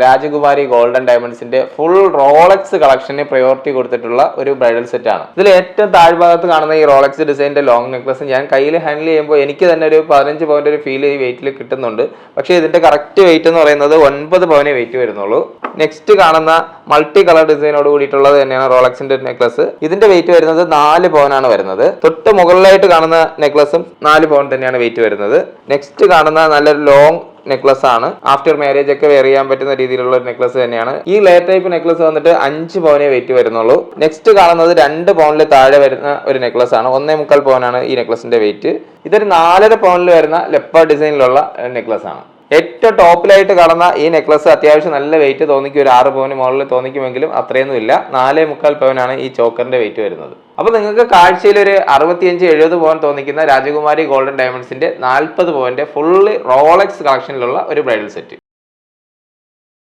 രാജകുമാരി golden ഡയമണ്ട്സിന്റെ full Rolex കളക്ഷന് priority കൊടുത്തിട്ടുള്ള ഒരു ബ്രൈഡൽ സെറ്റ് ആണ്. ഇതിൽ ഏറ്റവും താഴ്ഭാഗത്ത് കാണുന്ന ഈ റോളക്സ് ഡിസൈനിന്റെ ലോങ് നെക്ലസ് ഞാൻ കയ്യിൽ ഹാൻഡിൽ ചെയ്യുമ്പോൾ എനിക്ക് തന്നെ ഒരു 15 പവന്റെ ഒരു ഫീൽ ഈ വെയിറ്റിൽ കിട്ടുന്നുണ്ട്. പക്ഷേ ഇതിന്റെ കറക്റ്റ് വെയിറ്റ് എന്ന് പറയുന്നത് 9 പവനെ വെയിറ്റ് വരുന്നുള്ളൂ. നെക്സ്റ്റ് കാണുന്ന മൾട്ടി കളർ ഡിസൈനോട് കൂടിയിട്ടുള്ളത് തന്നെയാണ് റോളക്സിന്റെ നെക്ലസ്. ഇതിന്റെ വെയിറ്റ് വരുന്നത് 4 പവനാണ് വരുന്നത്. തൊട്ട് മുകളിലായിട്ട് കാണുന്ന നെക്ലസും 4 പവൻ തന്നെയാണ് വെയിറ്റ് വരുന്നത്. നെക്സ്റ്റ് കാണുന്ന നല്ലൊരു ലോങ് നെക്ലസ് ആണ്. ആഫ്റ്റർ മാരേജ് ഒക്കെ വെയർ ചെയ്യാൻ പറ്റുന്ന രീതിയിലുള്ള ഒരു നെക്ലസ് തന്നെയാണ്. ഈ ലേ ടൈപ്പ് നെക്ലസ് വന്നിട്ട് 5 പവനെ വെയിറ്റ് വരുന്നുള്ളൂ. നെക്സ്റ്റ് കാണുന്നത് 2 പവനിൽ താഴെ വരുന്ന ഒരു നെക്ലസ് ആണ്. 1.25 പവനാണ് ഈ നെക്ലസിന്റെ വെയിറ്റ്. ഇതൊരു 4.5 പവനിൽ വരുന്ന ലെപ്പർ ഡിസൈനിലുള്ള നെക്ലസ് ആണ്. ഏറ്റവും ടോപ്പിലായിട്ട് കാണുന്ന ഈ നെക്ലസ് അത്യാവശ്യം നല്ല വെയിറ്റ് തോന്നിക്കും. ഒരു 6 പവന് മുകളിൽ തോന്നിക്കുമെങ്കിലും അത്രയൊന്നും ഇല്ല. 4.25 പവനാണ് ഈ ചോക്കറിന്റെ വെയിറ്റ് വരുന്നത്. അപ്പൊ നിങ്ങൾക്ക് കാഴ്ചയിൽ ഒരു 65-70 പവൻ തോന്നിക്കുന്ന രാജകുമാരി ഗോൾഡൻ ഡയമണ്ട്സിന്റെ 40 പവന്റെ ഫുള്ളി റോളക്സ് കളക്ഷനിലുള്ള ഒരു ബ്രൈഡൽ സെറ്റ്.